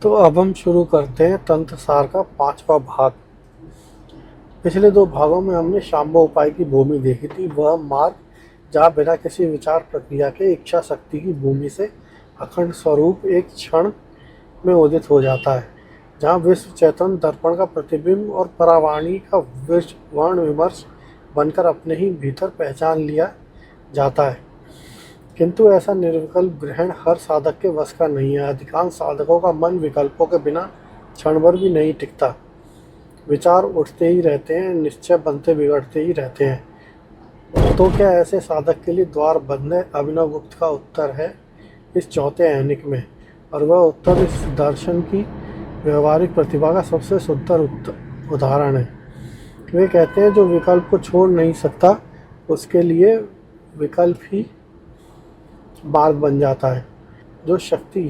तो अब हम शुरू करते हैं तंत्र सार का 5वां भाग। पिछले 2 भागों में हमने शांभव उपाय की भूमि देखी थी, वह मार्ग जहाँ बिना किसी विचार प्रक्रिया के इच्छा शक्ति की भूमि से अखंड स्वरूप एक क्षण में उदित हो जाता है, जहाँ विश्व चैतन्य दर्पण का प्रतिबिंब और परावाणी का वर्ण विमर्श बनकर अपने ही भीतर पहचान लिया जाता है। किंतु ऐसा निर्विकल्प ग्रहण हर साधक के वश का नहीं है। अधिकांश साधकों का मन विकल्पों के बिना क्षण भर भी नहीं टिकता। विचार उठते ही रहते हैं, निश्चय बनते बिगड़ते ही रहते हैं। तो क्या ऐसे साधक के लिए द्वार बंद है? अभिनव गुप्त का उत्तर है इस चौथे ऐनिक में, और वह उत्तर इस दर्शन की व्यवहारिक प्रतिभा का सबसे सुंदर उदाहरण है। वे कहते हैं, जो विकल्प को छोड़ नहीं सकता उसके लिए विकल्प ही मार्ग बन जाता है। जो शक्ति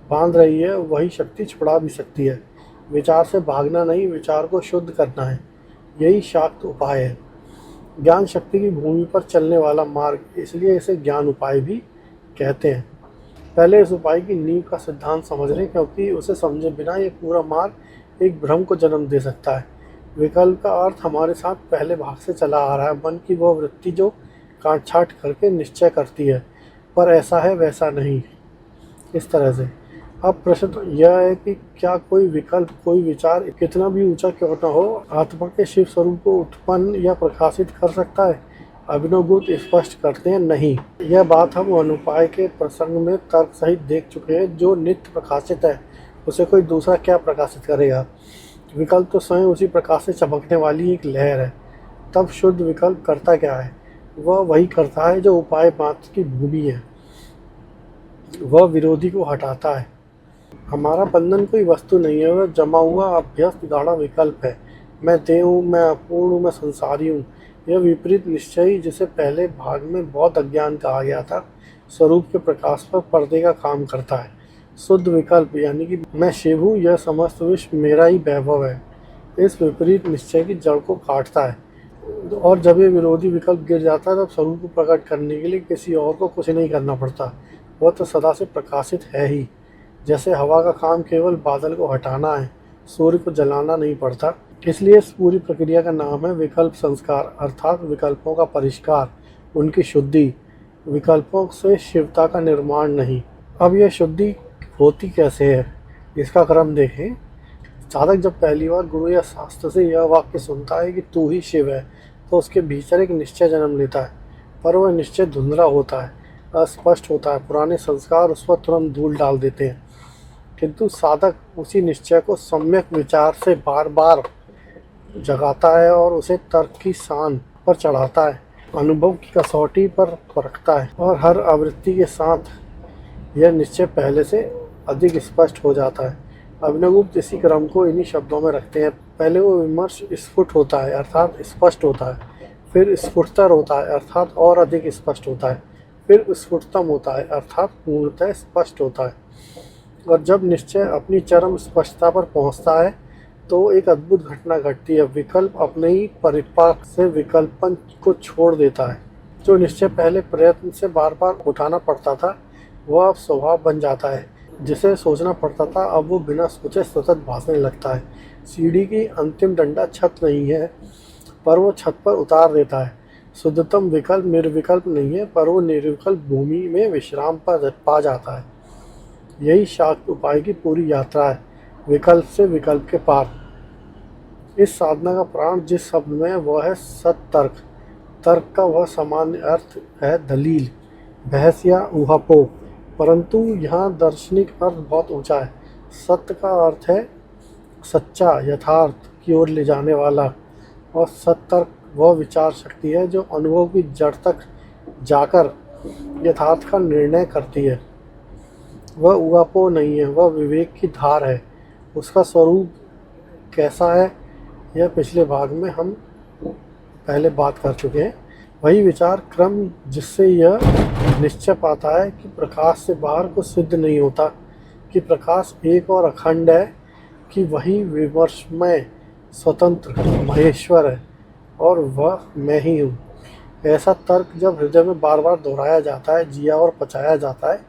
बांध रही है वही शक्ति छुड़ा भी सकती है। विचार से भागना नहीं, विचार को शुद्ध करना है, यही शाक्त उपाय है। ज्ञान शक्ति की भूमि पर चलने वाला मार्ग, इसलिए इसे ज्ञान उपाय भी कहते हैं। पहले इस उपाय की नींव का सिद्धांत समझ लें, क्योंकि उसे समझे बिना ये पूरा मार्ग एक भ्रम को जन्म दे सकता है। विकल्प का अर्थ हमारे साथ पहले भाग से चला आ रहा है, मन की वह वृत्ति जो काट छाट करके निश्चय करती है, पर ऐसा है वैसा नहीं, इस तरह से। अब प्रश्न यह है कि क्या कोई विकल्प, कोई विचार कितना भी ऊंचा क्यों न हो, आत्मा के शिव स्वरूप को उत्पन्न या प्रकाशित कर सकता है? अभिनव गुप्त स्पष्ट करते हैं, नहीं। यह बात हम अनुपाय के प्रसंग में तर्क सहित देख चुके हैं। जो नित्य प्रकाशित है उसे कोई दूसरा क्या प्रकाशित करेगा? विकल्प तो स्वयं उसी प्रकाश से चमकने वाली एक लहर है। तब शुद्ध विकल्प करता क्या है? वह वही करता है जो उपाय मात्र की भूमि है। वह विरोधी को हटाता है। हमारा बंधन कोई वस्तु नहीं है, वह जमा हुआ अभ्यस्त गाढ़ा विकल्प है। मैं देह हूँ, मैं अपूर्ण हूँ, मैं संसारी हूँ। यह विपरीत निश्चय, जिसे पहले भाग में बहुत अज्ञान कहा गया था, स्वरूप के प्रकाश पर पर्दे का काम करता है। शुद्ध विकल्प यानी कि मैं शिव हूँ, यह समस्त विश्व मेरा ही वैभव है, इस विपरीत निश्चय की जड़ को काटता है। और जब ये विरोधी विकल्प गिर जाता है, तब स्वरूप को प्रकट करने के लिए किसी और को कुछ नहीं करना पड़ता। वह तो सदा से प्रकाशित है ही। जैसे हवा का काम केवल बादल को हटाना है, सूर्य को जलाना नहीं पड़ता। इसलिए इस पूरी प्रक्रिया का नाम है विकल्प संस्कार, अर्थात विकल्पों का परिष्कार, उनकी शुद्धि। विकल्पों से शिवता का निर्माण नहीं। अब यह शुद्धि होती कैसे है, इसका क्रम देखें। साधक जब पहली बार गुरु या शास्त्र से यह वाक्य सुनता है कि तू ही शिव है, तो उसके भीतर एक निश्चय जन्म लेता है, पर वह निश्चय धुंधला होता है, अस्पष्ट होता है। पुराने संस्कार उस पर तुरंत धूल डाल देते हैं। किंतु साधक उसी निश्चय को सम्यक विचार से बार बार जगाता है और उसे तर्क की शान पर चढ़ाता है, अनुभव की कसौटी पर परखता है, और हर आवृत्ति के साथ यह निश्चय पहले से अधिक स्पष्ट हो जाता है। अभिनव गुप्त इसी क्रम को इन्हीं शब्दों में रखते हैं। पहले वो विमर्श स्फुट होता है, अर्थात स्पष्ट होता है, फिर स्फुटतर होता है, अर्थात और अधिक स्पष्ट होता है, फिर स्फुटतम होता है, अर्थात पूर्णतः स्पष्ट होता है। और जब निश्चय अपनी चरम स्पष्टता पर पहुंचता है, तो एक अद्भुत घटना घटती है। विकल्प अपने ही परिपाक से विकल्पन को छोड़ देता है। जो निश्चय पहले प्रयत्न से बार बार उठाना पड़ता था, वह अब स्वभाव बन जाता है। जिसे सोचना पड़ता था, अब वो बिना सोचे सतत भासने लगता है। सीढ़ी की अंतिम डंडा छत नहीं है, पर वो छत पर उतार देता है। शुद्धतम विकल्प निर्विकल्प नहीं है, पर वो निर्विकल्प भूमि में विश्राम पर पा जाता है। यही शाक्त उपाय की पूरी यात्रा है, विकल्प से विकल्प के पार। इस साधना का प्राण जिस शब्द में है, वह है सत्तर्क। तर्क का वह सामान्य अर्थ है दलील, बहस या ऊहापोह, परंतु यहाँ दार्शनिक अर्थ बहुत ऊंचा है। सत्य का अर्थ है सच्चा, यथार्थ की ओर ले जाने वाला, और सत्तर्क वह विचार शक्ति है जो अनुभव की जड़ तक जाकर यथार्थ का निर्णय करती है। वह ऊहापोह नहीं है, वह विवेक की धार है। उसका स्वरूप कैसा है, यह पिछले भाग में हम पहले बात कर चुके हैं। वही विचार क्रम जिससे यह निश्चय पाता है कि प्रकाश से बाहर कुछ सिद्ध नहीं होता, कि प्रकाश एक और अखंड है, कि वही विमर्शमय स्वतंत्र महेश्वर है और वह मैं ही हूँ। ऐसा तर्क जब हृदय में बार बार दोहराया जाता है, जिया और पचाया जाता है,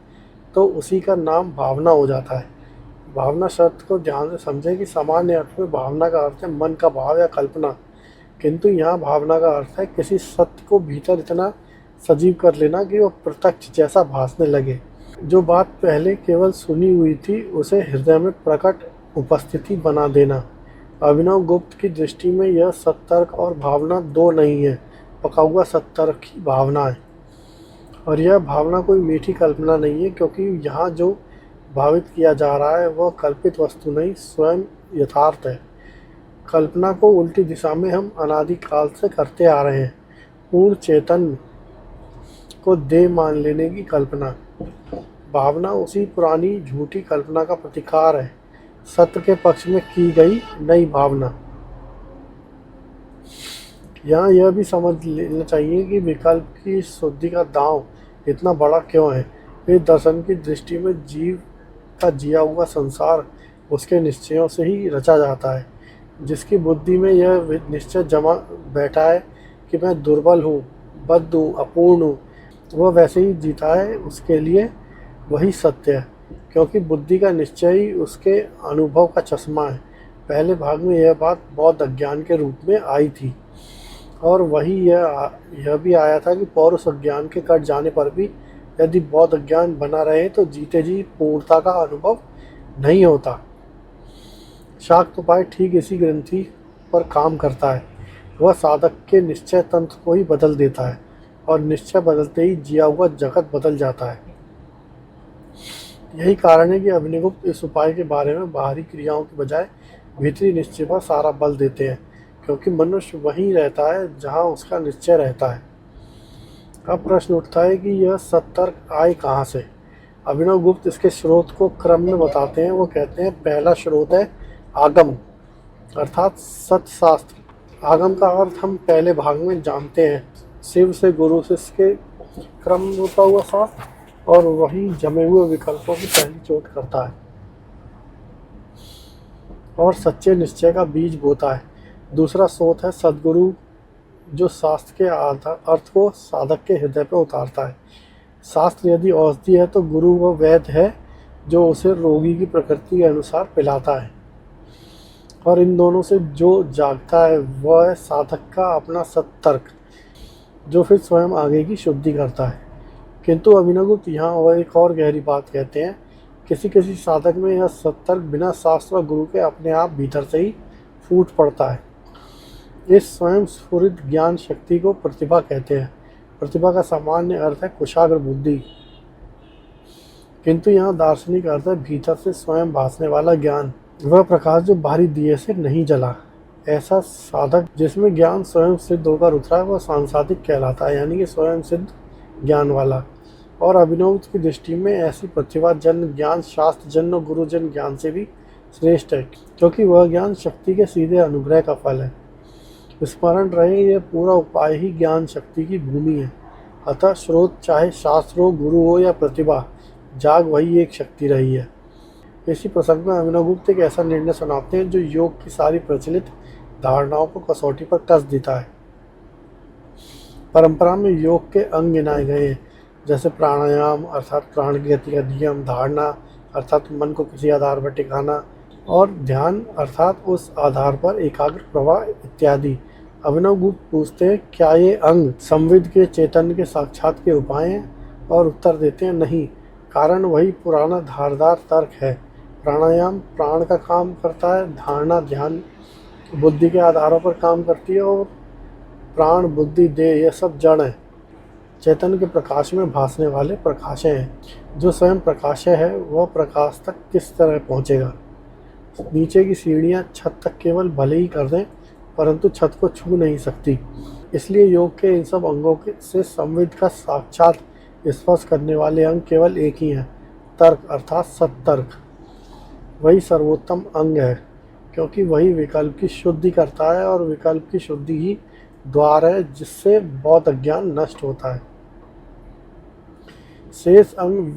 तो उसी का नाम भावना हो जाता है। भावना शब्द को ध्यान से समझें कि सामान्य अर्थ में भावना का अर्थ है मन का भाव या कल्पना, किंतु यहाँ भावना का अर्थ है किसी सत्य को भीतर इतना सजीव कर लेना कि वो प्रत्यक्ष जैसा भासने लगे। जो बात पहले केवल सुनी हुई थी उसे हृदय में प्रकट उपस्थिति बना देना। अभिनव गुप्त की दृष्टि में यह सत्तर्क और भावना दो नहीं है, पका हुआ सत्तर्क ही भावना है। और यह भावना कोई मीठी कल्पना नहीं है, क्योंकि यहाँ जो भावित किया जा रहा है वह कल्पित वस्तु नहीं, स्वयं यथार्थ है। कल्पना को उल्टी दिशा में हम अनादिकाल से करते आ रहे हैं। पूर्ण चेतन को देह मान लेने की कल्पना, भावना उसी पुरानी झूठी कल्पना का प्रतिकार है, सत्य के पक्ष में की गई नई भावना। यहाँ यह भी समझ लेना चाहिए कि विकल्प की शुद्धि का दांव इतना बड़ा क्यों है। इस दर्शन की दृष्टि में जीव का जिया हुआ संसार उसके निश्चयों से ही रचा जाता है। जिसकी बुद्धि में यह निश्चय जमा बैठा है कि मैं दुर्बल हूँ, बद्ध हूँ, अपूर्ण हूँ, वह वैसे ही जीता है, उसके लिए वही सत्य है, क्योंकि बुद्धि का निश्चय ही उसके अनुभव का चश्मा है। पहले भाग में यह बात बौद्ध अज्ञान के रूप में आई थी, और वही यह भी आया था कि पौरुष अज्ञान के कट जाने पर भी यदि बौद्ध अज्ञान बना रहे तो जीते जी पूर्णता का अनुभव नहीं होता। शाक्त उपाय ठीक इसी ग्रंथि पर काम करता है। वह साधक के निश्चय तंत्र को ही बदल देता है, और निश्चय बदलते ही जिया हुआ जगत बदल जाता है। यही कारण है कि अभिनवगुप्त इस उपाय के बारे में बाहरी क्रियाओं के बजाय भीतरी निश्चय पर सारा बल देते हैं, क्योंकि मनुष्य वहीं रहता है जहाँ उसका निश्चय रहता है। अब प्रश्न उठता है कि यह सत्तर्क आए कहाँ से। अभिनवगुप्त इसके स्रोत को क्रम में बताते हैं। वो कहते हैं पहला स्रोत है आगम, अर्थात सत्शास्त्र। आगम का अर्थ हम पहले भाग में जानते हैं, शिव से गुरु शिष्य के क्रम में होता हुआ शास्त्र, और वही जमे हुए विकल्पों की पहली चोट करता है और सच्चे निश्चय का बीज बोता है। दूसरा स्रोत है सद्गुरु, जो शास्त्र के अर्थ को साधक के हृदय पर उतारता है। शास्त्र यदि औषधि है तो गुरु वह वैद्य है जो उसे रोगी की प्रकृति के अनुसार पिलाता है, और इन दोनों से जो जागता है वह है साधक का अपना सत्तर्क, जो फिर स्वयं आगे की शुद्धि करता है। किंतु अभिनवगुप्त यहाँ वह एक और गहरी बात कहते हैं। किसी किसी साधक में यह सत्तर्क बिना शास्त्र और गुरु के अपने आप भीतर से ही फूट पड़ता है। इस स्वयं स्फुरित ज्ञान शक्ति को प्रतिभा कहते हैं। प्रतिभा का सामान्य अर्थ है कुशाग्र बुद्धि, किंतु यहाँ दार्शनिक अर्थ है भीतर से स्वयं भासने वाला ज्ञान, वह प्रकाश जो बाहरी दिए से नहीं जला। ऐसा साधक जिसमें ज्ञान स्वयं सिद्ध होकर उतरा है वह सांसाधिक कहलाता है, यानी कि स्वयं सिद्ध ज्ञान वाला। और अभिनवगुप्त की दृष्टि में ऐसी प्रतिभा जन्य ज्ञान शास्त्र जन्य गुरुजन ज्ञान से भी श्रेष्ठ है, क्योंकि वह ज्ञान शक्ति के सीधे अनुग्रह का फल है। स्मरण रहे यह पूरा उपाय ही ज्ञान शक्ति की भूमि है। अतः स्रोत चाहे शास्त्र हो, गुरु हो या प्रतिभा, जाग वही एक शक्ति रही है। इसी प्रसंग में अभिनवगुप्त एक ऐसा निर्णय सुनाते हैं जो योग की सारी प्रचलित धारणाओं को कसौटी पर कस देता है। परंपरा में योग के अंग गिनाए गए हैं, जैसे प्राणायाम अर्थात प्राण की गति का नियम, धारणा अर्थात मन को किसी आधार पर टिकाना, और ध्यान अर्थात उस आधार पर एकाग्र प्रवाह इत्यादि। अभिनवगुप्त पूछते हैं क्या ये अंग संविद के चैतन्य के साक्षात के उपाय हैं, और उत्तर देते हैं नहीं, कारण वही पुराना धारदार तर्क है। प्राणायाम प्राण का काम करता है, धारणा ध्यान बुद्धि के आधारों पर काम करती है, और प्राण बुद्धि देह यह सब जड़ है, चैतन्य के प्रकाश में भासने वाले प्रकाशय हैं। जो स्वयं प्रकाशय है वह प्रकाश तक किस तरह पहुँचेगा। नीचे की सीढ़ियाँ छत तक केवल भले ही कर दें, परंतु छत को छू नहीं सकती। इसलिए योग के इन सब अंगों से संविद का साक्षात स्पर्श करने वाले अंग केवल एक ही हैं, तर्क अर्थात सत्तर्क। वही सर्वोत्तम अंग है, क्योंकि वही विकल्प की शुद्धि करता है, और विकल्प की शुद्धि ही द्वार है जिससे बौद्ध अज्ञान नष्ट होता है। शेष अंग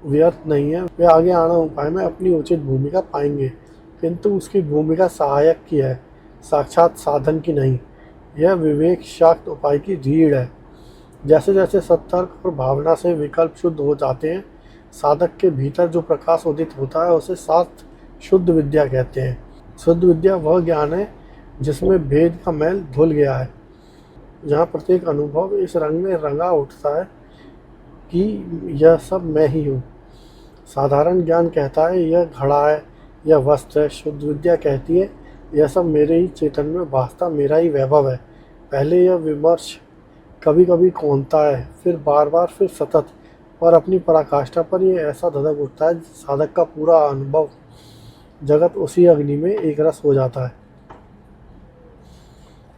व्यर्थ नहीं है, वे आगे आना उपाय में अपनी उचित भूमिका पाएंगे, किंतु उसकी भूमिका सहायक की है, साक्षात साधन की नहीं। यह विवेक शाक्त उपाय की रीढ़ है। जैसे जैसे सत्तर्क और भावना से विकल्प शुद्ध हो जाते हैं, साधक के भीतर जो प्रकाश उदित होता है उसे शास्त्र शुद्ध विद्या कहते हैं। शुद्ध विद्या वह ज्ञान है जिसमें भेद का मैल धुल गया है, जहाँ प्रत्येक अनुभव इस रंग में रंगा उठता है कि यह सब मैं ही हूँ। साधारण ज्ञान कहता है यह घड़ा है, यह वस्त्र है। शुद्ध विद्या कहती है यह सब मेरे ही चेतन में भासता मेरा ही वैभव है। पहले यह विमर्श कभी कभी कौंधता है, फिर बार बार, फिर सतत, और अपनी पराकाष्ठा पर यह ऐसा धधक उठता है साधक का पूरा अनुभव जगत उसी अग्नि में एक रस हो जाता है।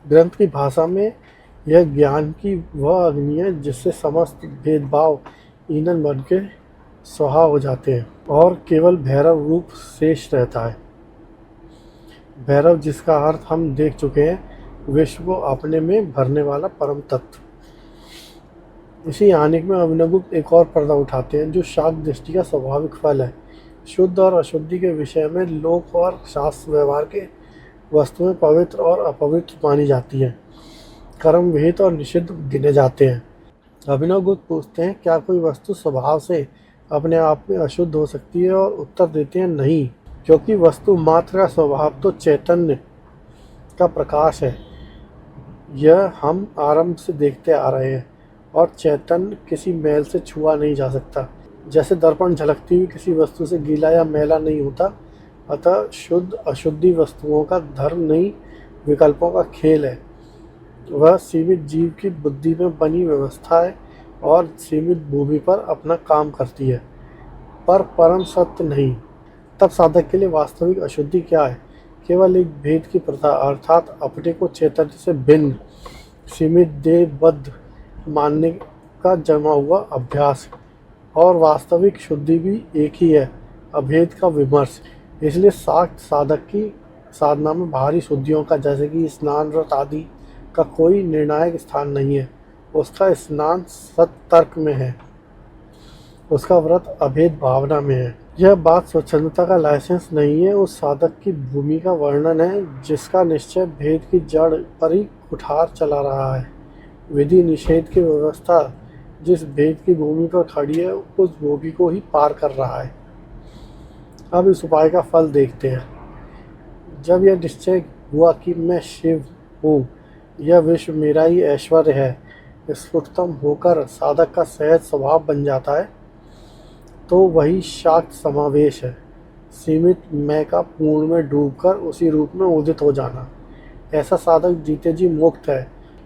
ग्रंथ की भाषा में यह ज्ञान की वह अग्नि है जिससे समस्त भेदभाव ईंधन बन के स्वाहा हो जाते हैं और केवल भैरव रूप शेष रहता है। भैरव जिसका अर्थ हम देख चुके हैं, विश्व को अपने में भरने वाला परम तत्व। इसी आनिक में अभिनवगुप्त एक और पर्दा उठाते हैं जो शाक्त दृष्टि का स्वाभाविक फल है। शुद्ध और अशुद्धि के विषय में लोक और शास्त्र व्यवहार के वस्तुएं पवित्र और अपवित्र मानी जाती हैं, कर्म विहित और निषिद्ध गिने जाते हैं। अभिनवगुप्त पूछते हैं क्या कोई वस्तु स्वभाव से अपने आप में अशुद्ध हो सकती है, और उत्तर देते हैं नहीं, क्योंकि वस्तु मात्र का स्वभाव तो चैतन्य का प्रकाश है। यह हम आरंभ से देखते आ रहे हैं, और चैतन्य किसी मैल से छुआ नहीं जा सकता। जैसे दर्पण झलकती हुई किसी वस्तु से गीला या मैला नहीं होता, अतः शुद्ध अशुद्धि वस्तुओं का धर्म नहीं, विकल्पों का खेल है। वह सीमित जीव की बुद्धि में बनी व्यवस्था है और सीमित भूमि पर अपना काम करती है, पर परम सत्य नहीं। तब साधक के लिए वास्तविक अशुद्धि क्या है? केवल एक भेद की प्रथा, अर्थात अपने को चैतन्य से भिन्न, सीमित देहबद्ध मानने का जमा हुआ अभ्यास। और वास्तविक शुद्धि भी एक ही है, अभेद का विमर्श। इसलिए शाक्त साधक की साधना में बाहरी शुद्धियों का, जैसे कि स्नान व्रत आदि का कोई निर्णायक स्थान नहीं है। उसका स्नान सत्तर्क में है, उसका व्रत अभेद भावना में है। यह बात स्वच्छंदता का लाइसेंस नहीं है, उस साधक की भूमि का वर्णन है जिसका निश्चय भेद की जड़ पर ही कुठार चला रहा है। विधि निषेध की व्यवस्था जिस भेद की भूमि पर खड़ी है, उस भूमि को ही पार कर रहा है। अब इस उपाय का फल देखते हैं। जब यह निश्चय हुआ कि मैं शिव हूँ, यह विश्व मेरा ही ऐश्वर्य है, स्फुटतम होकर साधक का सहज स्वभाव बन जाता है, तो वही शाक्त समावेश है। सीमित मैं का पूर्ण में डूबकर उसी रूप में उदित हो जाना। ऐसा साधक जीते जी मुक्त है।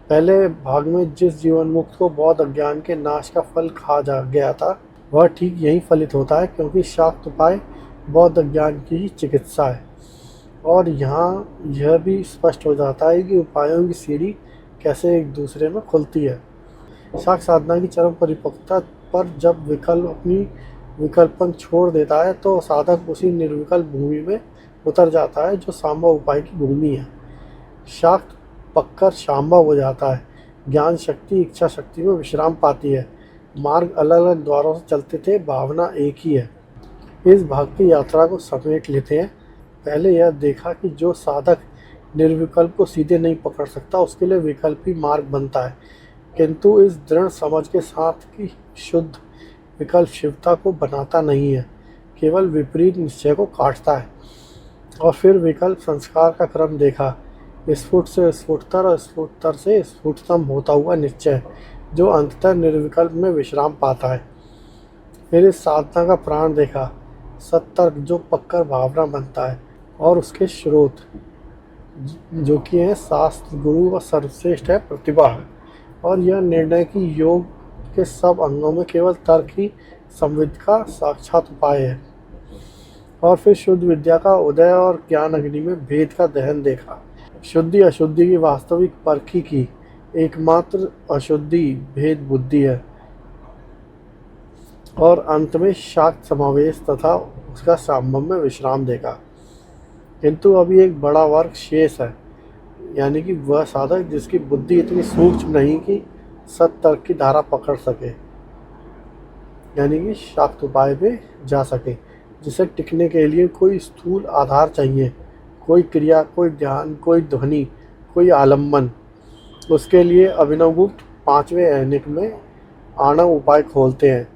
पहले भाग में जिस जीवन मुक्त को बौद्ध अज्ञान के नाश का फल खा जा गया था, वह ठीक यही फलित होता है, क्योंकि शाक्त उपाय बौद्ध अज्ञान की ही चिकित्सा है। और यहाँ यह भी स्पष्ट हो जाता है कि उपायों की सीढ़ी कैसे एक दूसरे में खुलती है। शाक्त साधना की चरम परिपक्वता पर जब विकल्प अपनी विकल्पन छोड़ देता है, तो साधक उसी निर्विकल्प भूमि में उतर जाता है जो सांबा उपाय की भूमि है। शाक्त पक्कर शांबा हो जाता है। ज्ञान शक्ति इच्छा शक्ति में विश्राम पाती है। मार्ग अलग अलग द्वारों से चलते थे, भावना एक ही है। इस भाग की यात्रा को समेट लेते हैं। पहले यह देखा कि जो साधक निर्विकल्प को सीधे नहीं पकड़ सकता, उसके लिए विकल्प ही मार्ग बनता है, किंतु इस दृढ़ समझ के साथ कि शुद्ध विकल्प शिवता को बनाता नहीं है, केवल विपरीत निश्चय को काटता है। और फिर विकल्प संस्कार का क्रम देखा, स्फुट से स्फुटतर और स्फुटतर से स्फुटतम होता हुआ निश्चय, जो अंततः निर्विकल्प में विश्राम पाता है। फिर इस साधना का प्राण देखा, सत्तर्क, जो पक्कर भावना बनता है, और उसके स्रोत जो कि है शास्त्र, गुरु व सर्वश्रेष्ठ है प्रतिभा है। और यह निर्णय की योग के सब अंगों में केवल तर्क ही संविद का साक्षात उपाय है। और फिर शुद्ध विद्या का उदय और ज्ञान अग्नि में भेद का दहन देखा। शुद्धि अशुद्धि की वास्तविक परखी की। एकमात्र अशुद्धि भेद बुद्धि है। और अंत में शाक्त समावेश तथा उसका संभव में विश्राम देखा। किंतु अभी एक बड़ा वर्ग शेष है, यानी कि वह साधक जिसकी बुद्धि इतनी सूक्ष्म नहीं कि सत्तर्क की धारा पकड़ सके, यानी कि शाक्त उपाय पे जा सके, जिसे टिकने के लिए कोई स्थूल आधार चाहिए, कोई क्रिया, कोई ध्यान, कोई ध्वनि, कोई आलम्बन। उसके लिए अभिनवगुप्त 5वें ऐनिक में आणव उपाय खोलते हैं।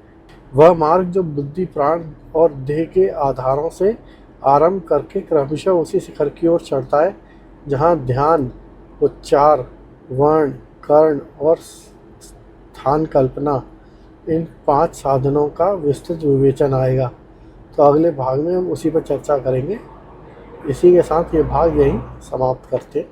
वह मार्ग जो बुद्धि, प्राण और देह के आधारों से आरंभ करके क्रमशः उसी शिखर की ओर चढ़ता है जहाँ ध्यान, उच्चार, वर्ण, कर्ण और स्थान कल्पना, इन 5 साधनों का विस्तृत विवेचन आएगा। तो अगले भाग में हम उसी पर चर्चा करेंगे। इसी के साथ ये भाग यहीं समाप्त करते हैं।